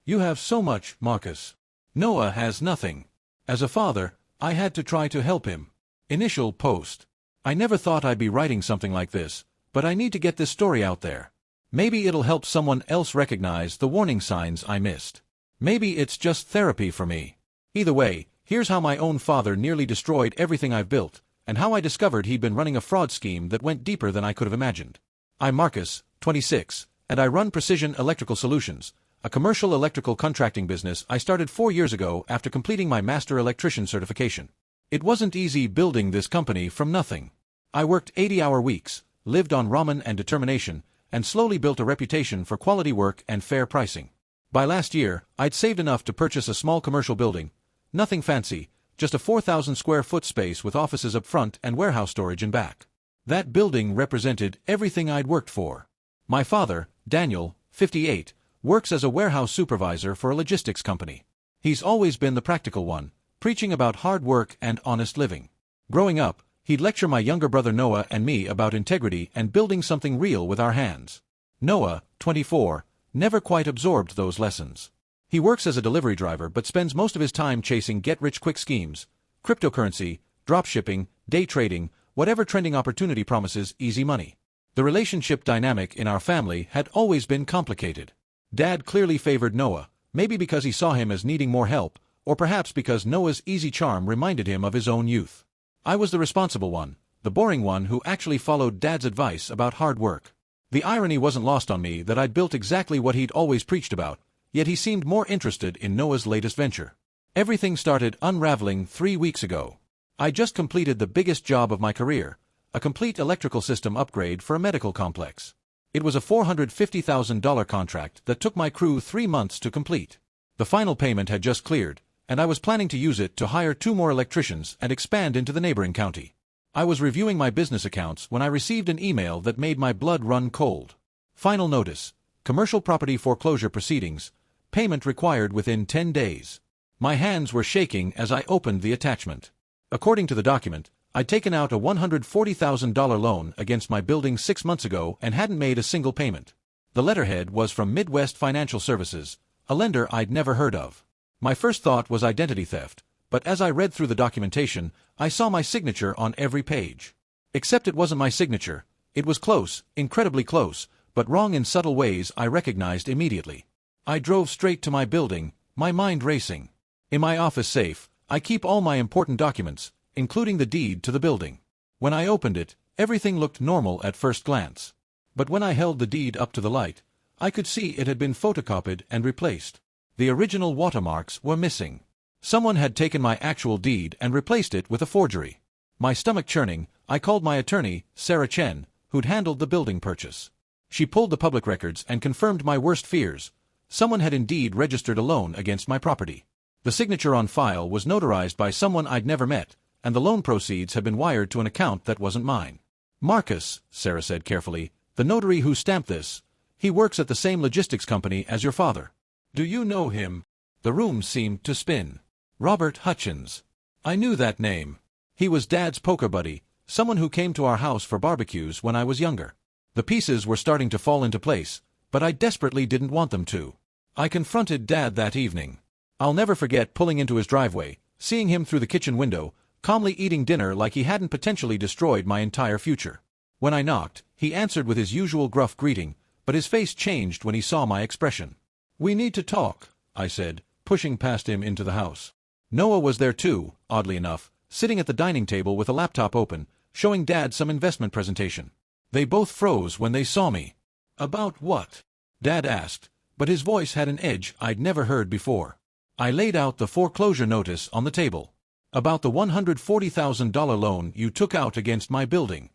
You have so much, Marcus. Noah has nothing. As a father, I had to try to help him. Initial post. I never thought I'd be writing something like this, but I need to get this story out there. Maybe it'll help someone else recognize the warning signs I missed. Maybe it's just therapy for me. Either way, here's how my own father nearly destroyed everything I've built, and how I discovered he'd been running a fraud scheme that went deeper than I could have imagined. I'm Marcus, 26, and I run Precision Electrical Solutions, a commercial electrical contracting business I started 4 years ago after completing my master electrician certification. It wasn't easy building this company from nothing. I worked 80-hour weeks, lived on ramen and determination, and slowly built a reputation for quality work and fair pricing. By last year, I'd saved enough to purchase a small commercial building, nothing fancy, just a 4,000 square foot space with offices up front and warehouse storage in back. That building represented everything I'd worked for. My father, Daniel, 58, works as a warehouse supervisor for a logistics company. He's always been the practical one, preaching about hard work and honest living. Growing up, he'd lecture my younger brother Noah and me about integrity and building something real with our hands. Noah, 24, never quite absorbed those lessons. He works as a delivery driver but spends most of his time chasing get-rich-quick schemes, cryptocurrency, dropshipping, day trading, whatever trending opportunity promises easy money. The relationship dynamic in our family had always been complicated. Dad clearly favored Noah, maybe because he saw him as needing more help, or perhaps because Noah's easy charm reminded him of his own youth. I was the responsible one, the boring one who actually followed Dad's advice about hard work. The irony wasn't lost on me that I'd built exactly what he'd always preached about, yet he seemed more interested in Noah's latest venture. Everything started unraveling 3 weeks ago. I just completed the biggest job of my career, a complete electrical system upgrade for a medical complex. It was a $450,000 contract that took my crew 3 months to complete. The final payment had just cleared, and I was planning to use it to hire 2 more electricians and expand into the neighboring county. I was reviewing my business accounts when I received an email that made my blood run cold. Final notice: commercial property foreclosure proceedings, payment required within 10 days. My hands were shaking as I opened the attachment. According to the document, I'd taken out a $140,000 loan against my building 6 months ago and hadn't made a single payment. The letterhead was from Midwest Financial Services, a lender I'd never heard of. My first thought was identity theft, but as I read through the documentation, I saw my signature on every page. Except it wasn't my signature. It was close, incredibly close, but wrong in subtle ways I recognized immediately. I drove straight to my building, my mind racing. In my office safe, I keep all my important documents, including the deed to the building. When I opened it, everything looked normal at first glance. But when I held the deed up to the light, I could see it had been photocopied and replaced. The original watermarks were missing. Someone had taken my actual deed and replaced it with a forgery. My stomach churning, I called my attorney, Sarah Chen, who'd handled the building purchase. She pulled the public records and confirmed my worst fears. Someone had indeed registered a loan against my property. The signature on file was notarized by someone I'd never met, and the loan proceeds had been wired to an account that wasn't mine. Marcus, Sarah said carefully, the notary who stamped this, he works at the same logistics company as your father. Do you know him? The room seemed to spin. Robert Hutchins. I knew that name. He was Dad's poker buddy, someone who came to our house for barbecues when I was younger. The pieces were starting to fall into place, but I desperately didn't want them to. I confronted Dad that evening. I'll never forget pulling into his driveway, seeing him through the kitchen window, calmly eating dinner like he hadn't potentially destroyed my entire future. When I knocked, he answered with his usual gruff greeting, but his face changed when he saw my expression. We need to talk, I said, pushing past him into the house. Noah was there too, oddly enough, sitting at the dining table with a laptop open, showing Dad some investment presentation. They both froze when they saw me. About what? Dad asked, but his voice had an edge I'd never heard before. I laid out the foreclosure notice on the table. About the $140,000 loan you took out against my building.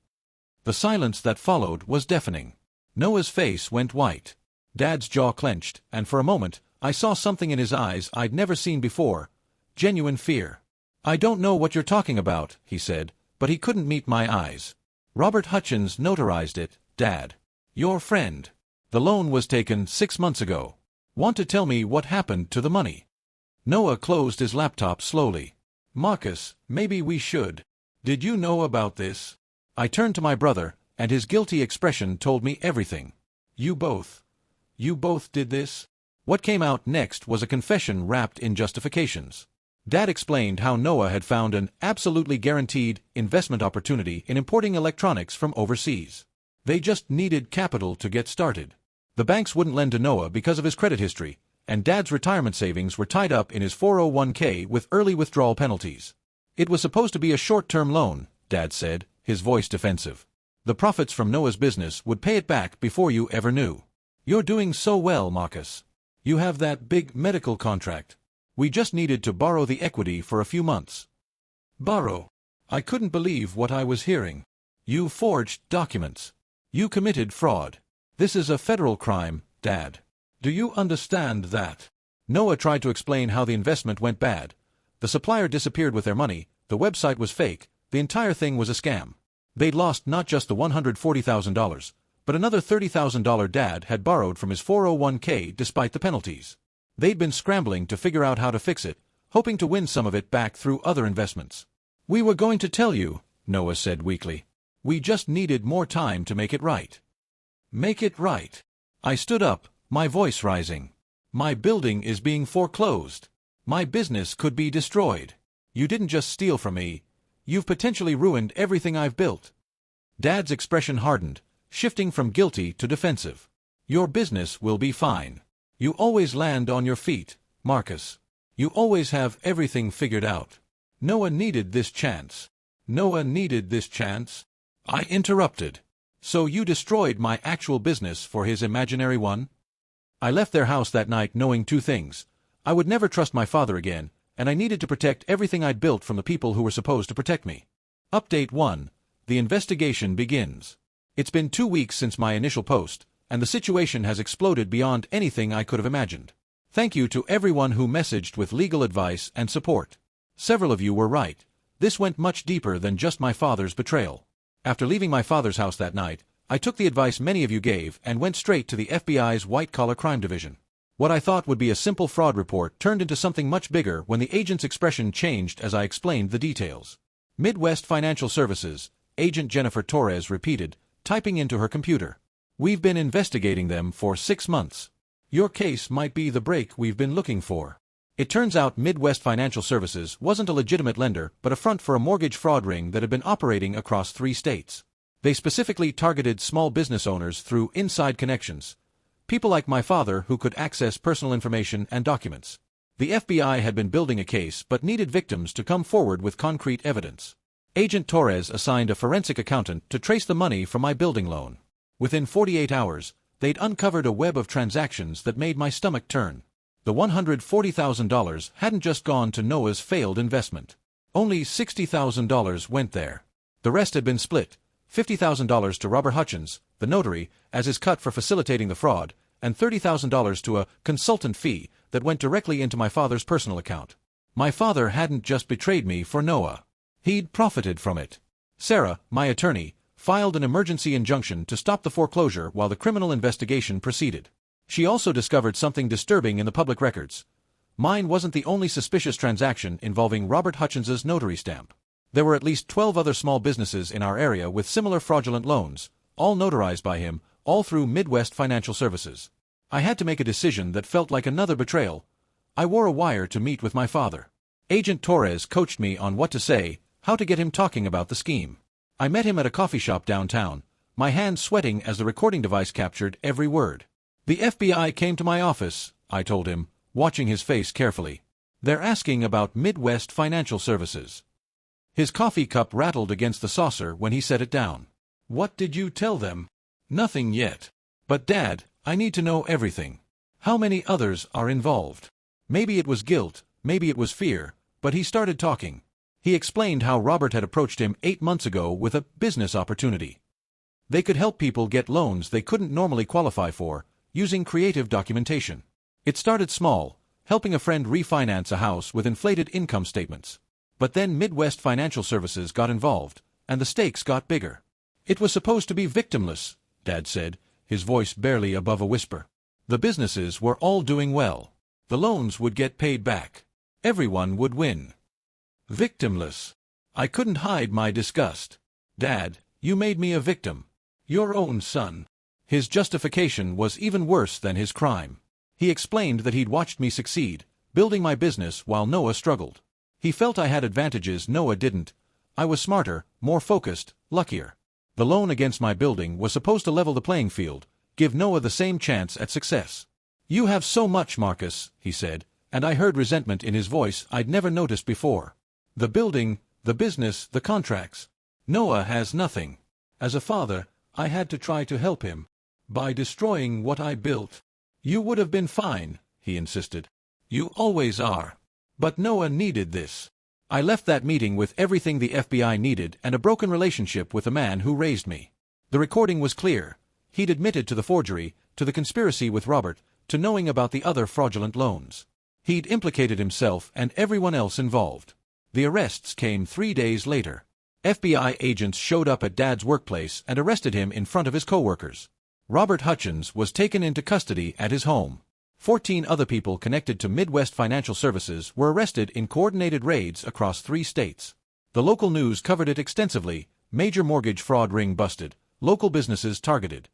The silence that followed was deafening. Noah's face went white. Dad's jaw clenched, and for a moment, I saw something in his eyes I'd never seen before. Genuine fear. I don't know what you're talking about, he said, but he couldn't meet my eyes. Robert Hutchins notarized it, Dad. Your friend. The loan was taken 6 months ago. Want to tell me what happened to the money? Noah closed his laptop slowly. Marcus, maybe we should. Did you know about this? I turned to my brother, and his guilty expression told me everything. You both did this? What came out next was a confession wrapped in justifications. Dad explained how Noah had found an absolutely guaranteed investment opportunity in importing electronics from overseas. They just needed capital to get started. The banks wouldn't lend to Noah because of his credit history, and Dad's retirement savings were tied up in his 401k with early withdrawal penalties. It was supposed to be a short-term loan, Dad said, his voice defensive. The profits from Noah's business would pay it back before you ever knew. You're doing so well, Marcus. You have that big medical contract. We just needed to borrow the equity for a few months. Borrow? I couldn't believe what I was hearing. You forged documents. You committed fraud. This is a federal crime, Dad. Do you understand that? Noah tried to explain how the investment went bad. The supplier disappeared with their money, the website was fake, the entire thing was a scam. They'd lost not just the $140,000, but another $30,000 Dad had borrowed from his 401k despite the penalties. They'd been scrambling to figure out how to fix it, hoping to win some of it back through other investments. We were going to tell you, Noah said weakly. We just needed more time to make it right. Make it right. I stood up, my voice rising. My building is being foreclosed. My business could be destroyed. You didn't just steal from me. You've potentially ruined everything I've built. Dad's expression hardened, shifting from guilty to defensive. Your business will be fine. You always land on your feet, Marcus. You always have everything figured out. Noah needed this chance. Noah needed this chance. I interrupted. So you destroyed my actual business for his imaginary one? I left their house that night knowing two things. I would never trust my father again, and I needed to protect everything I'd built from the people who were supposed to protect me. Update 1. The investigation begins. It's been 2 weeks since my initial post, and the situation has exploded beyond anything I could have imagined. Thank you to everyone who messaged with legal advice and support. Several of you were right. This went much deeper than just my father's betrayal. After leaving my father's house that night, I took the advice many of you gave and went straight to the FBI's white-collar crime division. What I thought would be a simple fraud report turned into something much bigger when the agent's expression changed as I explained the details. Midwest Financial Services, Agent Jennifer Torres repeated, typing into her computer. We've been investigating them for 6 months. Your case might be the break we've been looking for. It turns out Midwest Financial Services wasn't a legitimate lender but a front for a mortgage fraud ring that had been operating across 3 states. They specifically targeted small business owners through inside connections. People like my father who could access personal information and documents. The FBI had been building a case but needed victims to come forward with concrete evidence. Agent Torres assigned a forensic accountant to trace the money from my building loan. Within 48 hours, they'd uncovered a web of transactions that made my stomach turn. The $140,000 hadn't just gone to Noah's failed investment. Only $60,000 went there. The rest had been split. $50,000 to Robert Hutchins, the notary, as his cut for facilitating the fraud, and $30,000 to a consultant fee that went directly into my father's personal account. My father hadn't just betrayed me for Noah. He'd profited from it. Sarah, my attorney, filed an emergency injunction to stop the foreclosure while the criminal investigation proceeded. She also discovered something disturbing in the public records. Mine wasn't the only suspicious transaction involving Robert Hutchins's notary stamp. There were at least 12 other small businesses in our area with similar fraudulent loans, all notarized by him, all through Midwest Financial Services. I had to make a decision that felt like another betrayal. I wore a wire to meet with my father. Agent Torres coached me on what to say, how to get him talking about the scheme. I met him at a coffee shop downtown, my hands sweating as the recording device captured every word. The FBI came to my office, I told him, watching his face carefully. They're asking about Midwest Financial Services. His coffee cup rattled against the saucer when he set it down. What did you tell them? Nothing yet. But Dad, I need to know everything. How many others are involved? Maybe it was guilt, maybe it was fear, but he started talking. He explained how Robert had approached him 8 months ago with a business opportunity. They could help people get loans they couldn't normally qualify for, using creative documentation. It started small, helping a friend refinance a house with inflated income statements. But then Midwest Financial Services got involved, and the stakes got bigger. It was supposed to be victimless, Dad said, his voice barely above a whisper. The businesses were all doing well. The loans would get paid back. Everyone would win. Victimless. I couldn't hide my disgust. Dad, you made me a victim. Your own son. His justification was even worse than his crime. He explained that he'd watched me succeed, building my business while Noah struggled. He felt I had advantages Noah didn't. I was smarter, more focused, luckier. The loan against my building was supposed to level the playing field, give Noah the same chance at success. "You have so much, Marcus," he said, and I heard resentment in his voice I'd never noticed before. "The building, the business, the contracts. Noah has nothing. As a father, I had to try to help him. By destroying what I built. You would have been fine," he insisted. "You always are. But Noah needed this." I left that meeting with everything the FBI needed and a broken relationship with the man who raised me. The recording was clear. He'd admitted to the forgery, to the conspiracy with Robert, to knowing about the other fraudulent loans. He'd implicated himself and everyone else involved. The arrests came 3 days later. FBI agents showed up at Dad's workplace and arrested him in front of his coworkers. Robert Hutchins was taken into custody at his home. 14 other people connected to Midwest Financial Services were arrested in coordinated raids across 3 states. The local news covered it extensively. Major mortgage fraud ring busted, local businesses targeted.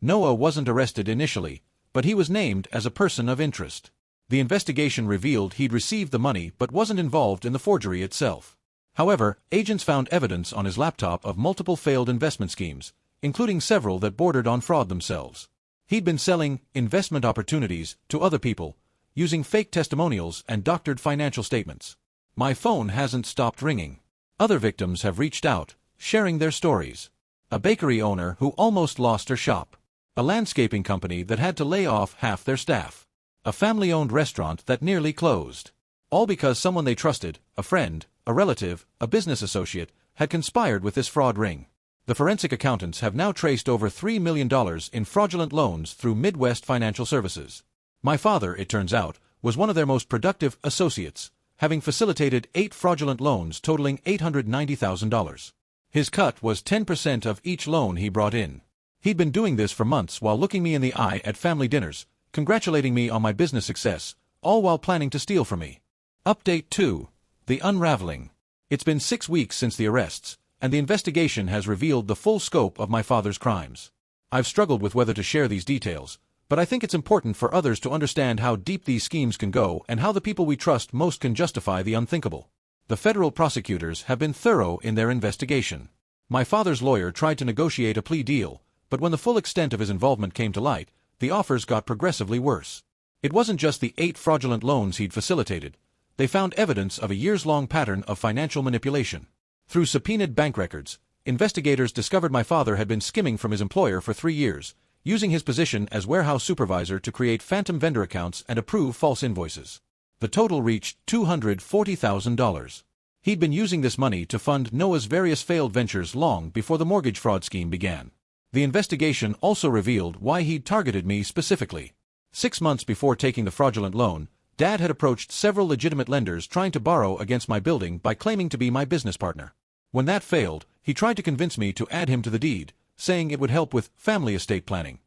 Noah wasn't arrested initially, but he was named as a person of interest. The investigation revealed he'd received the money but wasn't involved in the forgery itself. However, agents found evidence on his laptop of multiple failed investment schemes, including several that bordered on fraud themselves. He'd been selling investment opportunities to other people, using fake testimonials and doctored financial statements. My phone hasn't stopped ringing. Other victims have reached out, sharing their stories. A bakery owner who almost lost her shop. A landscaping company that had to lay off half their staff. A family-owned restaurant that nearly closed. All because someone they trusted, a friend, a relative, a business associate, had conspired with this fraud ring. The forensic accountants have now traced over $3 million in fraudulent loans through Midwest Financial Services. My father, it turns out, was one of their most productive associates, having facilitated 8 fraudulent loans totaling $890,000. His cut was 10% of each loan he brought in. He'd been doing this for months while looking me in the eye at family dinners, congratulating me on my business success, all while planning to steal from me. Update 2. The Unraveling. It's been 6 weeks since the arrests, and the investigation has revealed the full scope of my father's crimes. I've struggled with whether to share these details, but I think it's important for others to understand how deep these schemes can go and how the people we trust most can justify the unthinkable. The federal prosecutors have been thorough in their investigation. My father's lawyer tried to negotiate a plea deal, but when the full extent of his involvement came to light, the offers got progressively worse. It wasn't just the 8 fraudulent loans he'd facilitated. They found evidence of a years-long pattern of financial manipulation. Through subpoenaed bank records, investigators discovered my father had been skimming from his employer for 3 years, using his position as warehouse supervisor to create phantom vendor accounts and approve false invoices. The total reached $240,000. He'd been using this money to fund Noah's various failed ventures long before the mortgage fraud scheme began. The investigation also revealed why he'd targeted me specifically. 6 months before taking the fraudulent loan, Dad had approached several legitimate lenders trying to borrow against my building by claiming to be my business partner. When that failed, he tried to convince me to add him to the deed, saying it would help with family estate planning.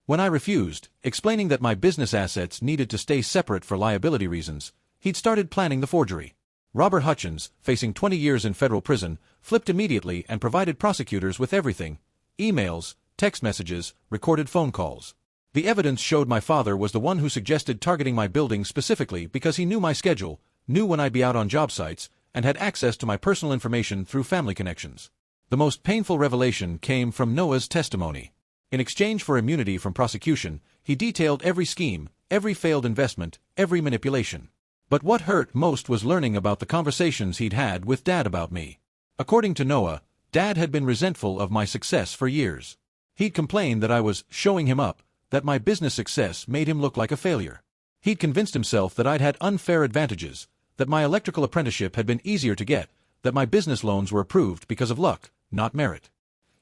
When I refused, explaining that my business assets needed to stay separate for liability reasons, he'd started planning the forgery. Robert Hutchins, facing 20 years in federal prison, flipped immediately and provided prosecutors with everything: emails, text messages, recorded phone calls. The evidence showed my father was the one who suggested targeting my building specifically because he knew my schedule, knew when I'd be out on job sites, and had access to my personal information through family connections. The most painful revelation came from Noah's testimony. In exchange for immunity from prosecution, he detailed every scheme, every failed investment, every manipulation. But what hurt most was learning about the conversations he'd had with Dad about me. According to Noah, Dad had been resentful of my success for years. He'd complained that I was showing him up, that my business success made him look like a failure. He'd convinced himself that I'd had unfair advantages, that my electrical apprenticeship had been easier to get, that my business loans were approved because of luck, not merit.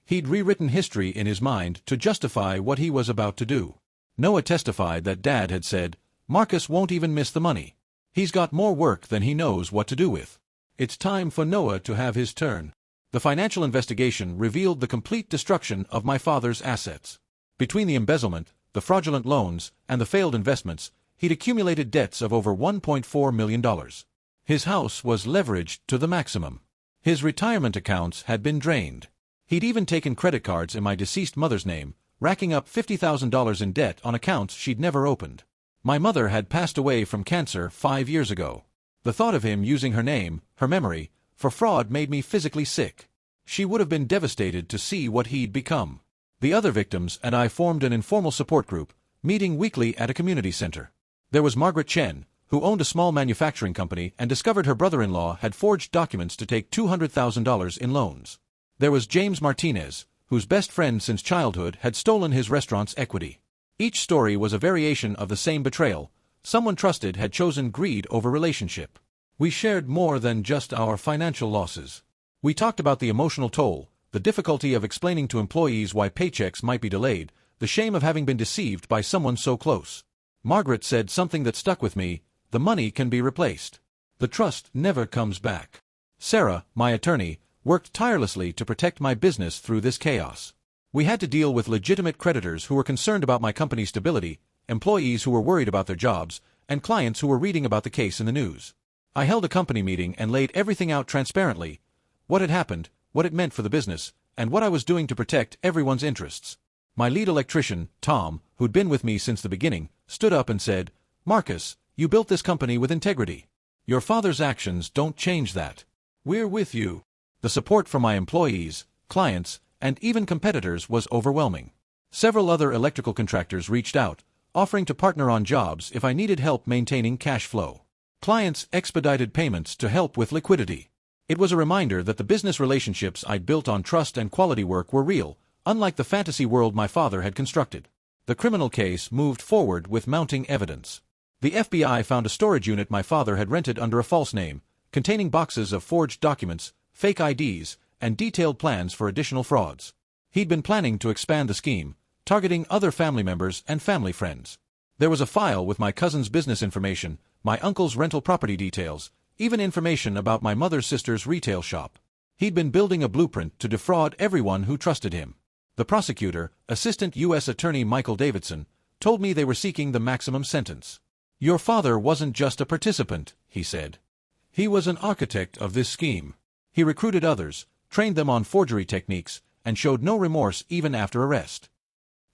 He'd rewritten history in his mind to justify what he was about to do. Noah testified that Dad had said, "Marcus won't even miss the money. He's got more work than he knows what to do with. It's time for Noah to have his turn." The financial investigation revealed the complete destruction of my father's assets. Between the embezzlement, the fraudulent loans, and the failed investments, he'd accumulated debts of over $1.4 million. His house was leveraged to the maximum. His retirement accounts had been drained. He'd even taken credit cards in my deceased mother's name, racking up $50,000 in debt on accounts she'd never opened. My mother had passed away from cancer 5 years ago. The thought of him using her name, her memory, for fraud made me physically sick. She would have been devastated to see what he'd become. The other victims and I formed an informal support group, meeting weekly at a community center. There was Margaret Chen, who owned a small manufacturing company and discovered her brother-in-law had forged documents to take $200,000 in loans. There was James Martinez, whose best friend since childhood had stolen his restaurant's equity. Each story was a variation of the same betrayal. Someone trusted had chosen greed over relationship. We shared more than just our financial losses. We talked about the emotional toll, the difficulty of explaining to employees why paychecks might be delayed, the shame of having been deceived by someone so close. Margaret said something that stuck with me: the money can be replaced. The trust never comes back. Sarah, my attorney, worked tirelessly to protect my business through this chaos. We had to deal with legitimate creditors who were concerned about my company's stability, employees who were worried about their jobs, and clients who were reading about the case in the news. I held a company meeting and laid everything out transparently: what had happened, what it meant for the business, and what I was doing to protect everyone's interests. My lead electrician, Tom, who'd been with me since the beginning, stood up and said, "Marcus, you built this company with integrity. Your father's actions don't change that. We're with you." The support from my employees, clients, and even competitors was overwhelming. Several other electrical contractors reached out, offering to partner on jobs if I needed help maintaining cash flow. Clients expedited payments to help with liquidity. It was a reminder that the business relationships I'd built on trust and quality work were real, unlike the fantasy world my father had constructed. The criminal case moved forward with mounting evidence. The FBI found a storage unit my father had rented under a false name, containing boxes of forged documents, fake IDs, and detailed plans for additional frauds. He'd been planning to expand the scheme, targeting other family members and family friends. There was a file with my cousin's business information, my uncle's rental property details, even information about my mother's sister's retail shop. He'd been building a blueprint to defraud everyone who trusted him. The prosecutor, Assistant U.S. Attorney Michael Davidson, told me they were seeking the maximum sentence. "Your father wasn't just a participant," he said. "He was an architect of this scheme. He recruited others, trained them on forgery techniques, and showed no remorse even after arrest."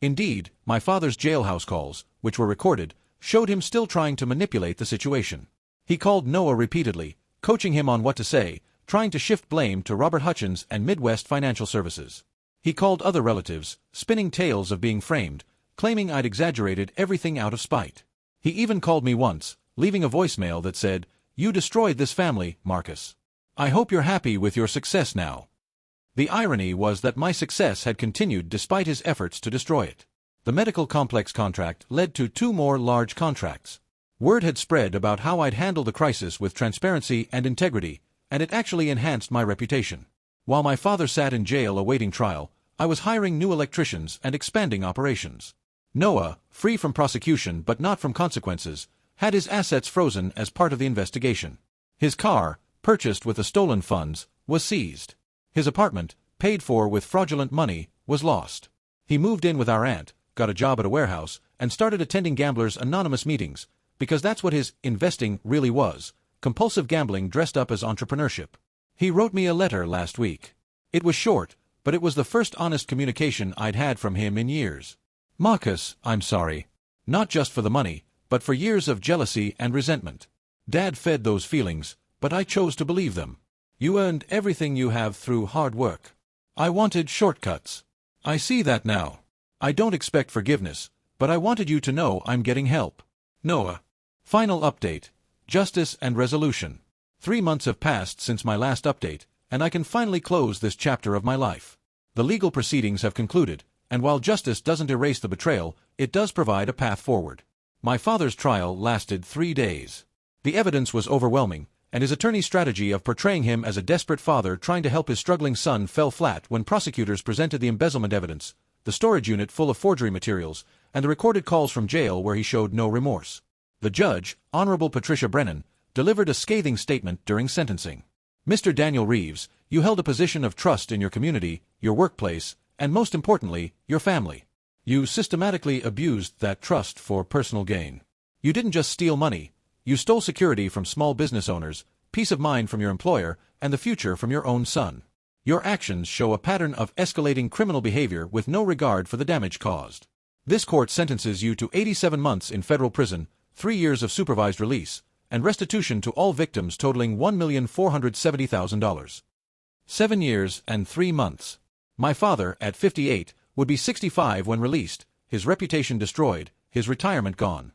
Indeed, my father's jailhouse calls, which were recorded, showed him still trying to manipulate the situation. He called Noah repeatedly, coaching him on what to say, trying to shift blame to Robert Hutchins and Midwest Financial Services. He called other relatives, spinning tales of being framed, claiming I'd exaggerated everything out of spite. He even called me once, leaving a voicemail that said, "You destroyed this family, Marcus. I hope you're happy with your success now." The irony was that my success had continued despite his efforts to destroy it. The medical complex contract led to 2 more large contracts. Word had spread about how I'd handled the crisis with transparency and integrity, and it actually enhanced my reputation. While my father sat in jail awaiting trial, I was hiring new electricians and expanding operations. Noah, free from prosecution but not from consequences, had his assets frozen as part of the investigation. His car, purchased with the stolen funds, was seized. His apartment, paid for with fraudulent money, was lost. He moved in with our aunt, got a job at a warehouse, and started attending Gamblers Anonymous meetings, because that's what his investing really was: compulsive gambling dressed up as entrepreneurship. He wrote me a letter last week. It was short, but it was the first honest communication I'd had from him in years. "Marcus, I'm sorry. Not just for the money, but for years of jealousy and resentment. Dad fed those feelings, but I chose to believe them. You earned everything you have through hard work. I wanted shortcuts. I see that now. I don't expect forgiveness, but I wanted you to know I'm getting help. Noah." Final update: justice and resolution. 3 months have passed since my last update, and I can finally close this chapter of my life. The legal proceedings have concluded, and while justice doesn't erase the betrayal, it does provide a path forward. My father's trial lasted 3 days. The evidence was overwhelming, and his attorney's strategy of portraying him as a desperate father trying to help his struggling son fell flat when prosecutors presented the embezzlement evidence, the storage unit full of forgery materials, and the recorded calls from jail where he showed no remorse. The judge, Honorable Patricia Brennan, delivered a scathing statement during sentencing. "Mr. Daniel Reeves, you held a position of trust in your community, your workplace, and most importantly, your family. You systematically abused that trust for personal gain. You didn't just steal money, you stole security from small business owners, peace of mind from your employer, and the future from your own son. Your actions show a pattern of escalating criminal behavior with no regard for the damage caused. This court sentences you to 87 months in federal prison, 3 years of supervised release, and restitution to all victims totaling $1,470,000. 7 years and 3 months. My father, at 58, would be 65 when released, his reputation destroyed, his retirement gone.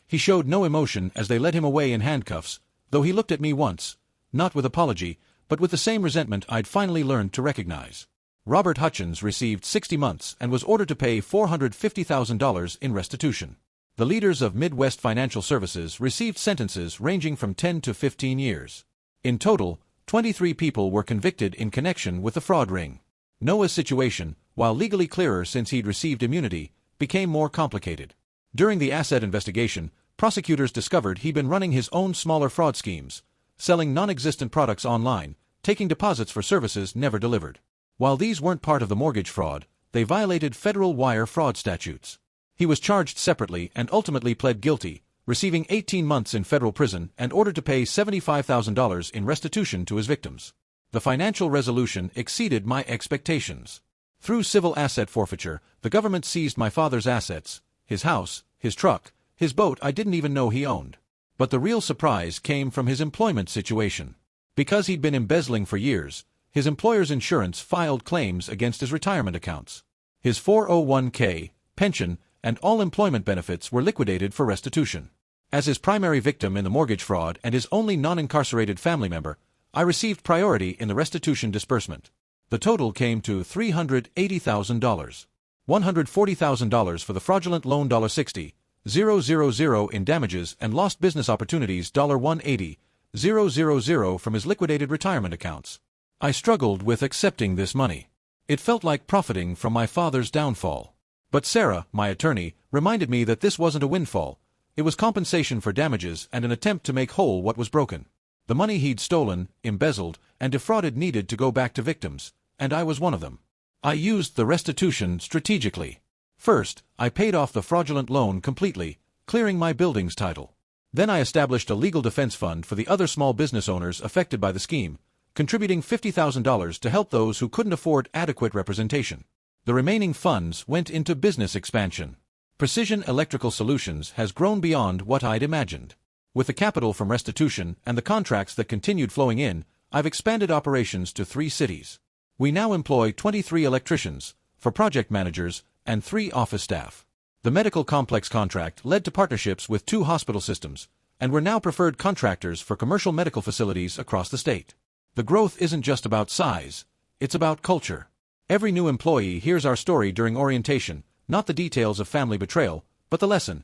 He showed no emotion as they led him away in handcuffs, though he looked at me once, not with apology, but with the same resentment I'd finally learned to recognize. Robert Hutchins received 60 months and was ordered to pay $450,000 in restitution. The leaders of Midwest Financial Services received sentences ranging from 10 to 15 years. In total, 23 people were convicted in connection with the fraud ring. Noah's situation, while legally clearer since he'd received immunity, became more complicated. During the asset investigation, prosecutors discovered he'd been running his own smaller fraud schemes, selling non-existent products online, taking deposits for services never delivered. While these weren't part of the mortgage fraud, they violated federal wire fraud statutes. He was charged separately and ultimately pled guilty, receiving 18 months in federal prison and ordered to pay $75,000 in restitution to his victims. The financial resolution exceeded my expectations. Through civil asset forfeiture, the government seized my father's assets, his house, his truck, his boat I didn't even know he owned. But the real surprise came from his employment situation. Because he'd been embezzling for years, his employer's insurance filed claims against his retirement accounts. His 401k, pension, and all employment benefits were liquidated for restitution. As his primary victim in the mortgage fraud and his only non-incarcerated family member, I received priority in the restitution disbursement. The total came to $380,000. $140,000 for the fraudulent loan, $60,000 in damages and lost business opportunities, $180,000 from his liquidated retirement accounts. I struggled with accepting this money. It felt like profiting from my father's downfall. But Sarah, my attorney, reminded me that this wasn't a windfall. It was compensation for damages and an attempt to make whole what was broken. The money he'd stolen, embezzled, and defrauded needed to go back to victims, and I was one of them. I used the restitution strategically. First, I paid off the fraudulent loan completely, clearing my building's title. Then I established a legal defense fund for the other small business owners affected by the scheme, contributing $50,000 to help those who couldn't afford adequate representation. The remaining funds went into business expansion. Precision Electrical Solutions has grown beyond what I'd imagined. With the capital from restitution and the contracts that continued flowing in, I've expanded operations to 3 cities. We now employ 23 electricians, 4 project managers, and 3 office staff. The medical complex contract led to partnerships with 2 hospital systems, and we're now preferred contractors for commercial medical facilities across the state. The growth isn't just about size, it's about culture. Every new employee hears our story during orientation, not the details of family betrayal, but the lesson.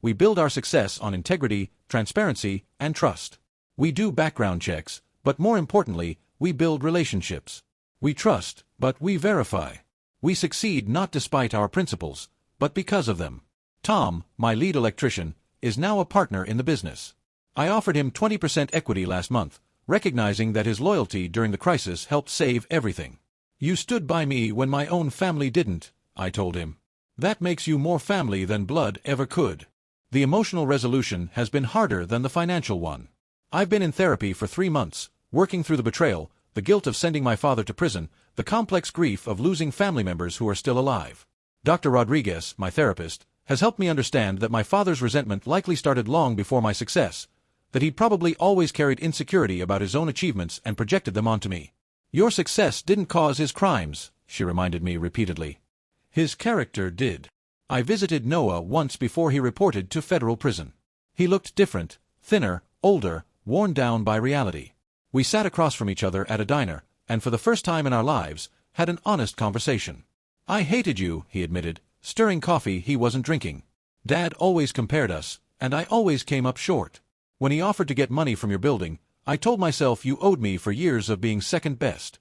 We build our success on integrity, transparency, and trust. We do background checks, but more importantly, we build relationships. We trust, but we verify. We succeed not despite our principles, but because of them. Tom, my lead electrician, is now a partner in the business. I offered him 20% equity last month, recognizing that his loyalty during the crisis helped save everything. "You stood by me when my own family didn't," I told him. "That makes you more family than blood ever could." The emotional resolution has been harder than the financial one. I've been in therapy for 3 months, working through the betrayal, the guilt of sending my father to prison, the complex grief of losing family members who are still alive. Dr. Rodriguez, my therapist, has helped me understand that my father's resentment likely started long before my success, that he'd probably always carried insecurity about his own achievements and projected them onto me. "Your success didn't cause his crimes," she reminded me repeatedly. "His character did." I visited Noah once before he reported to federal prison. He looked different, thinner, older, worn down by reality. We sat across from each other at a diner, and for the first time in our lives, had an honest conversation. "I hated you," he admitted, stirring coffee he wasn't drinking. "Dad always compared us, and I always came up short. When he offered to get money from your building, I told myself you owed me for years of being second best."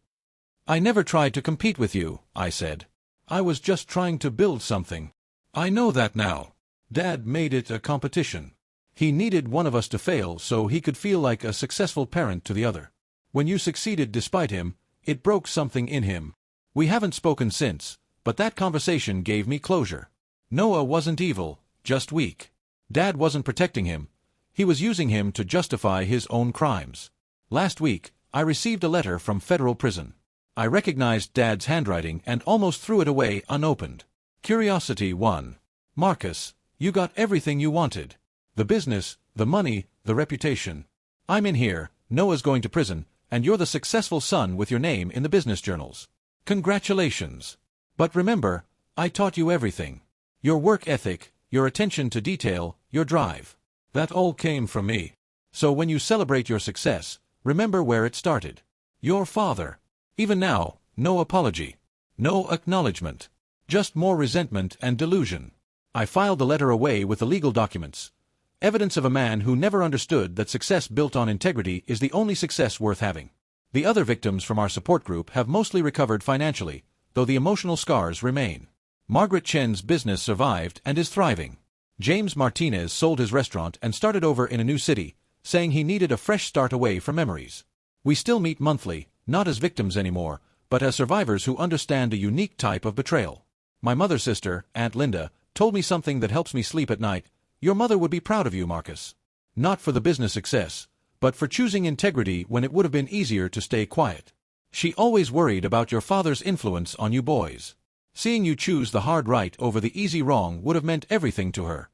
"I never tried to compete with you," I said. "I was just trying to build something." "I know that now. Dad made it a competition. He needed one of us to fail so he could feel like a successful parent to the other. When you succeeded despite him, it broke something in him. We haven't spoken since, but that conversation gave me closure. Noah wasn't evil, just weak. Dad wasn't protecting him. He was using him to justify his own crimes. Last week, I received a letter from federal prison. I recognized Dad's handwriting and almost threw it away unopened. Curiosity won. Marcus, you got everything you wanted. The business, the money, the reputation. I'm in here, Noah's going to prison, and you're the successful son with your name in the business journals. Congratulations. But remember, I taught you everything. Your work ethic, your attention to detail, your drive. That all came from me. So when you celebrate your success, remember where it started. Your father. Even now, no apology. No acknowledgement. Just more resentment and delusion. I filed the letter away with the legal documents. Evidence of a man who never understood that success built on integrity is the only success worth having. The other victims from our support group have mostly recovered financially, though the emotional scars remain. Margaret Chen's business survived and is thriving. James Martinez sold his restaurant and started over in a new city, saying he needed a fresh start away from memories. We still meet monthly, not as victims anymore, but as survivors who understand a unique type of betrayal. My mother's sister, Aunt Linda, told me something that helps me sleep at night. Your mother would be proud of you, Marcus. Not for the business success, but for choosing integrity when it would have been easier to stay quiet. She always worried about your father's influence on you boys. Seeing you choose the hard right over the easy wrong would have meant everything to her.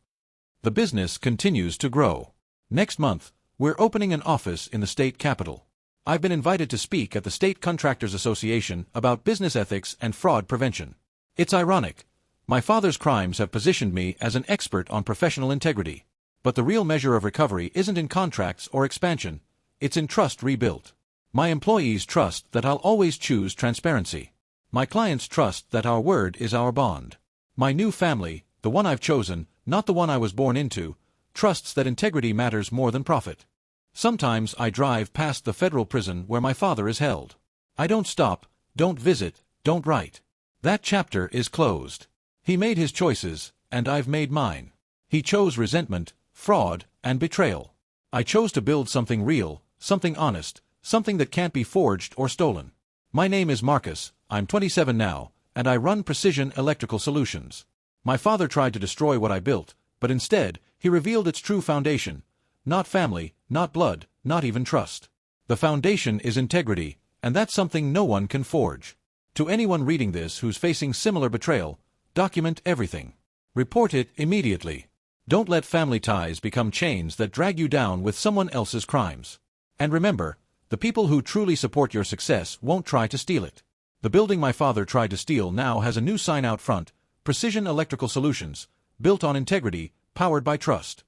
The business continues to grow. Next month, we're opening an office in the state capital. I've been invited to speak at the State Contractors Association about business ethics and fraud prevention. It's ironic. My father's crimes have positioned me as an expert on professional integrity. But the real measure of recovery isn't in contracts or expansion, it's in trust rebuilt. My employees trust that I'll always choose transparency. My clients trust that our word is our bond. My new family, the one I've chosen, not the one I was born into, trusts that integrity matters more than profit. Sometimes I drive past the federal prison where my father is held. I don't stop, don't visit, don't write. That chapter is closed. He made his choices, and I've made mine. He chose resentment, fraud, and betrayal. I chose to build something real, something honest, something that can't be forged or stolen. My name is Marcus, I'm 27 now, and I run Precision Electrical Solutions. My father tried to destroy what I built, but instead, he revealed its true foundation. Not family, not blood, not even trust. The foundation is integrity, and that's something no one can forge. To anyone reading this who's facing similar betrayal, document everything. Report it immediately. Don't let family ties become chains that drag you down with someone else's crimes. And remember, the people who truly support your success won't try to steal it. The building my father tried to steal now has a new sign out front, Precision Electrical Solutions, built on integrity, powered by trust.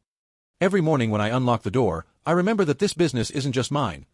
Every morning when I unlock the door, I remember that this business isn't just mine.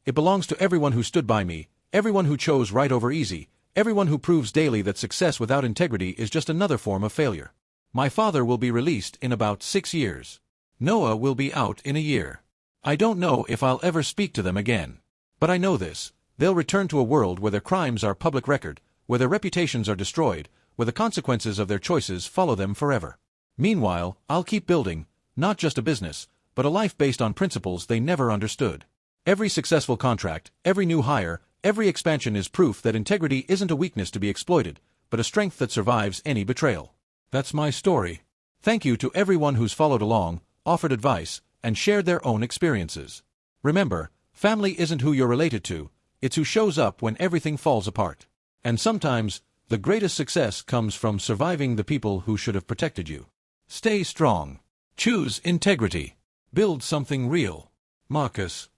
It belongs to everyone who stood by me, everyone who chose right over easy, everyone who proves daily that success without integrity is just another form of failure. My father will be released in about 6 years. Noah will be out in a year. I don't know if I'll ever speak to them again. But I know this. They'll return to a world where their crimes are public record, where their reputations are destroyed, where the consequences of their choices follow them forever. Meanwhile, I'll keep building, not just a business, but a life based on principles they never understood. Every successful contract, every new hire, every expansion is proof that integrity isn't a weakness to be exploited, but a strength that survives any betrayal. That's my story. Thank you to everyone who's followed along, offered advice, and shared their own experiences. Remember, family isn't who you're related to, it's who shows up when everything falls apart. And sometimes, the greatest success comes from surviving the people who should have protected you. Stay strong. Choose integrity. Build something real. Marcus.